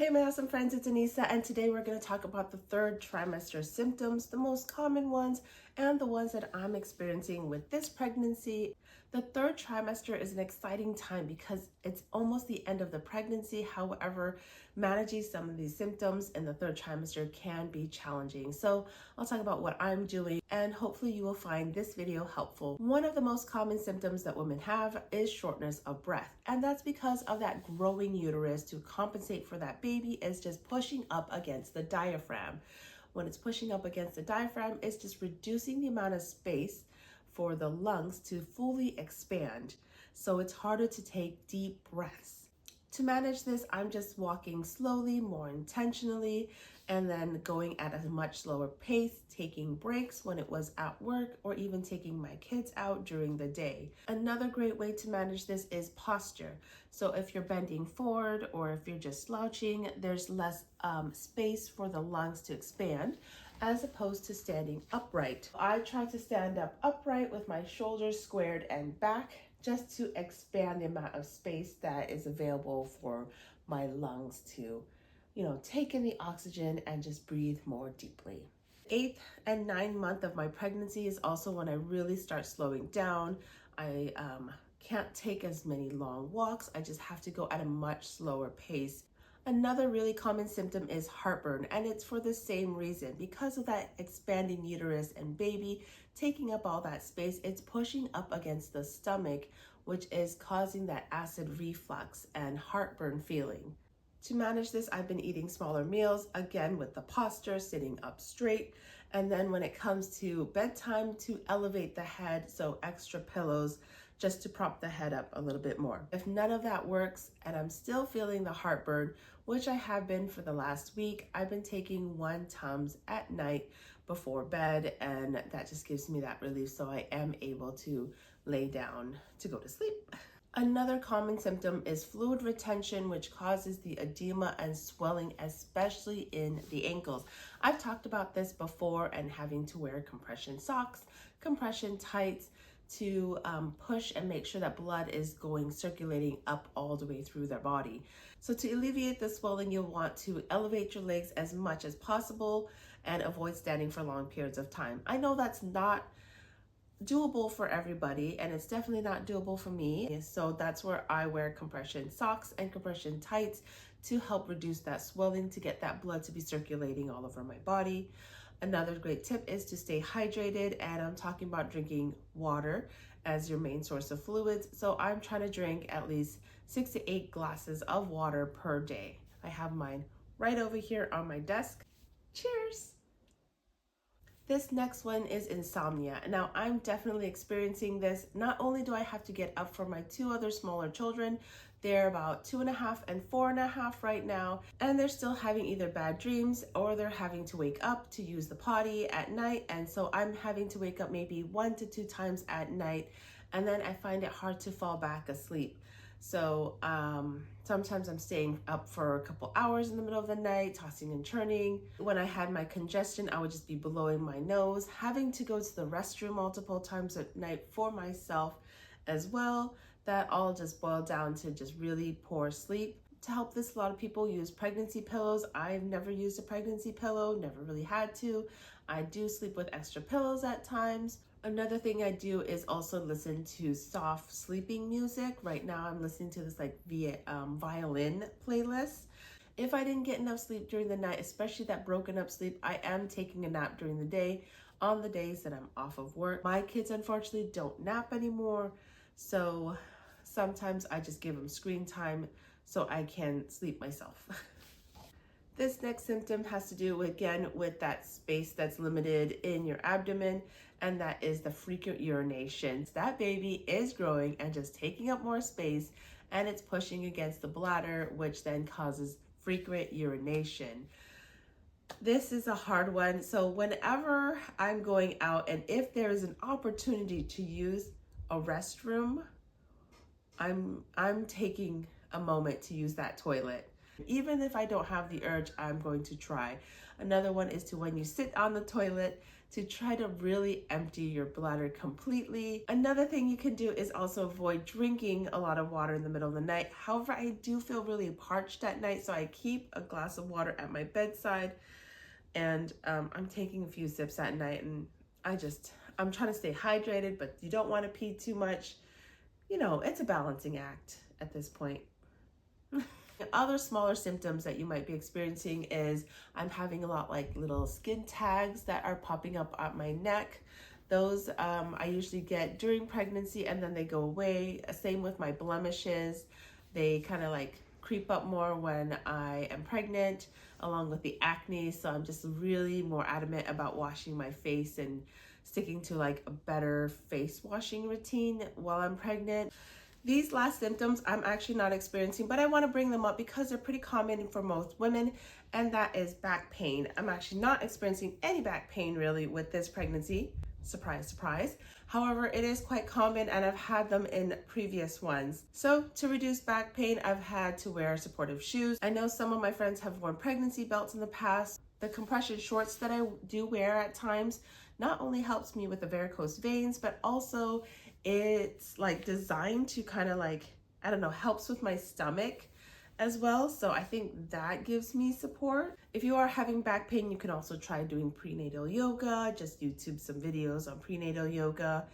Hey my awesome friends, it's Anissa, and today we're going to talk about the third trimester symptoms, the most common ones and the ones that I'm experiencing with this pregnancy. The third trimester is an exciting time because it's almost the end of the pregnancy. However, managing some of these symptoms in the third trimester can be challenging. So I'll talk about what I'm doing and hopefully you will find this video helpful. One of the most common symptoms that women have is shortness of breath, and that's because of that growing uterus. To compensate for that, baby is just pushing up against the diaphragm. When it's pushing up against the diaphragm, it's just reducing the amount of space for the lungs to fully expand. So it's harder to take deep breaths. To manage this, I'm just walking slowly, more intentionally, and then going at a much slower pace, taking breaks when it was at work or even taking my kids out during the day. Another great way to manage this is posture. So if you're bending forward or if you're just slouching, there's less space for the lungs to expand as opposed to standing upright. I try to stand up upright with my shoulders squared and back, just to expand the amount of space that is available for my lungs to, take in the oxygen and just breathe more deeply. 8th and 9th month of my pregnancy is also when I really start slowing down. I can't take as many long walks. I just have to go at a much slower pace. Another really common symptom is heartburn, and it's for the same reason. Because of that expanding uterus and baby taking up all that space, it's pushing up against the stomach, which is causing that acid reflux and heartburn feeling. To manage this, I've been eating smaller meals, again with the posture, sitting up straight. And then when it comes to bedtime, to elevate the head, so extra pillows, just to prop the head up a little bit more. If none of that works and I'm still feeling the heartburn, which I have been for the last week, I've been taking 1 Tums at night before bed, and that just gives me that relief so I am able to lay down to go to sleep. Another common symptom is fluid retention, which causes the edema and swelling, especially in the ankles. I've talked about this before, and having to wear compression socks, compression tights, to push and make sure that blood is circulating up all the way through their body. So to alleviate the swelling, you'll want to elevate your legs as much as possible and avoid standing for long periods of time. I know that's not doable for everybody, and it's definitely not doable for me. So that's where I wear compression socks and compression tights to help reduce that swelling, to get that blood to be circulating all over my body. Another great tip is to stay hydrated, and I'm talking about drinking water as your main source of fluids. So I'm trying to drink at least 6 to 8 glasses of water per day. I have mine right over here on my desk. Cheers! This next one is insomnia. Now, I'm definitely experiencing this. Not only do I have to get up for my 2 other smaller children, they're about 2.5 and 4.5 right now, and they're still having either bad dreams or they're having to wake up to use the potty at night. And so I'm having to wake up maybe 1 to 2 times at night, and then I find it hard to fall back asleep. So sometimes I'm staying up for a couple hours in the middle of the night, tossing and turning. When I had my congestion, I would just be blowing my nose, having to go to the restroom multiple times at night for myself as well. That all just boiled down to just really poor sleep. To help this, a lot of people use pregnancy pillows. I've never used a pregnancy pillow, never really had to. I do sleep with extra pillows at times. Another thing I do is also listen to soft sleeping music. Right now I'm listening to this violin playlist. If I didn't get enough sleep during the night, especially that broken up sleep, I am taking a nap during the day on the days that I'm off of work. My kids unfortunately don't nap anymore, so sometimes I just give them screen time so I can sleep myself. This next symptom has to do again with that space that's limited in your abdomen, and that is the frequent urination. That baby is growing and just taking up more space, and it's pushing against the bladder, which then causes frequent urination. This is a hard one. So whenever I'm going out, and if there is an opportunity to use a restroom, I'm taking a moment to use that toilet. Even if I don't have the urge, I'm going to try. Another one is to, when you sit on the toilet, to try to really empty your bladder completely. Another thing you can do is also avoid drinking a lot of water in the middle of the night. However, I do feel really parched at night, so I keep a glass of water at my bedside, and I'm taking a few sips at night, and I'm trying to stay hydrated, but you don't want to pee too much. You know, it's a balancing act at this point. Other smaller symptoms that you might be experiencing is I'm having a lot like little skin tags that are popping up at my neck. Those I usually get during pregnancy, and then they go away. Same with my blemishes. They kind of like creep up more when I am pregnant, along with the acne. So I'm just really more adamant about washing my face and sticking to like a better face washing routine while I'm pregnant. These last symptoms I'm actually not experiencing, but I want to bring them up because they're pretty common for most women, and that is back pain. I'm actually not experiencing any back pain really with this pregnancy. Surprise, surprise. However, it is quite common, and I've had them in previous ones. So to reduce back pain, I've had to wear supportive shoes. I know some of my friends have worn pregnancy belts in the past. The compression shorts that I do wear at times not only helps me with the varicose veins, but also it's like designed to kind of like, I don't know, helps with my stomach as well. So I think that gives me support. If you are having back pain, you can also try doing prenatal yoga. Just YouTube some videos on prenatal yoga,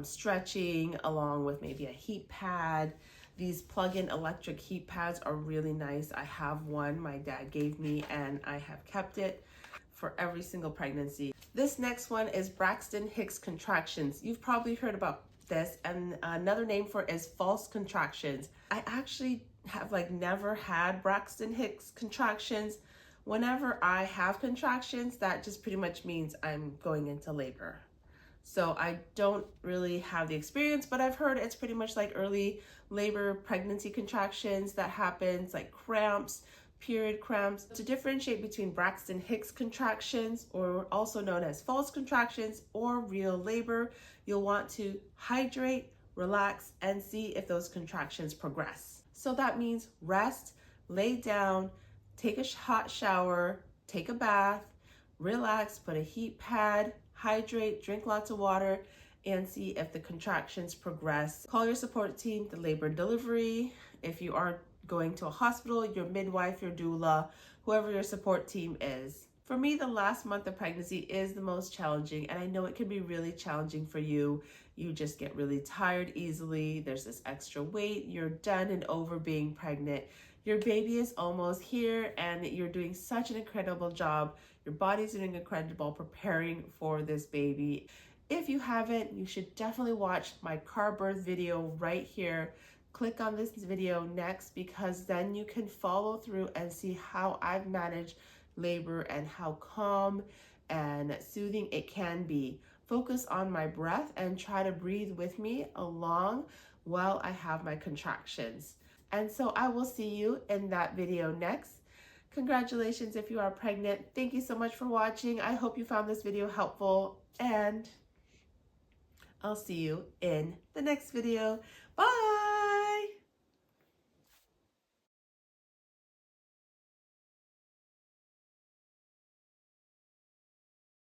stretching, along with maybe a heat pad. These plug-in electric heat pads are really nice. I have one my dad gave me, and I have kept it for every single pregnancy. This next one is Braxton Hicks contractions. You've probably heard about this, and another name for it is false contractions. I actually have like never had Braxton Hicks contractions. Whenever I have contractions, that just pretty much means I'm going into labor. So I don't really have the experience, but I've heard it's pretty much like early labor pregnancy contractions that happens, like cramps, period cramps. To differentiate between Braxton Hicks contractions, or also known as false contractions, or real labor, you'll want to hydrate, relax, and see if those contractions progress. So that means rest, lay down, take a hot shower, take a bath, relax, put a heat pad, hydrate, drink lots of water, and see if the contractions progress. Call your support team, the labor and delivery. If you are going to a hospital, your midwife, your doula, whoever your support team is. For me, the last month of pregnancy is the most challenging, and I know it can be really challenging for you. You just get really tired easily. There's this extra weight. You're done and over being pregnant. Your baby is almost here, and you're doing such an incredible job. Your body's doing incredible preparing for this baby. If you haven't, you should definitely watch my car birth video right here. Click on this video next, because then you can follow through and see how I've managed labor and how calm and soothing it can be. Focus on my breath and try to breathe with me along while I have my contractions. And so I will see you in that video next. Congratulations if you are pregnant. Thank you so much for watching. I hope you found this video helpful, and I'll see you in the next video. Bye!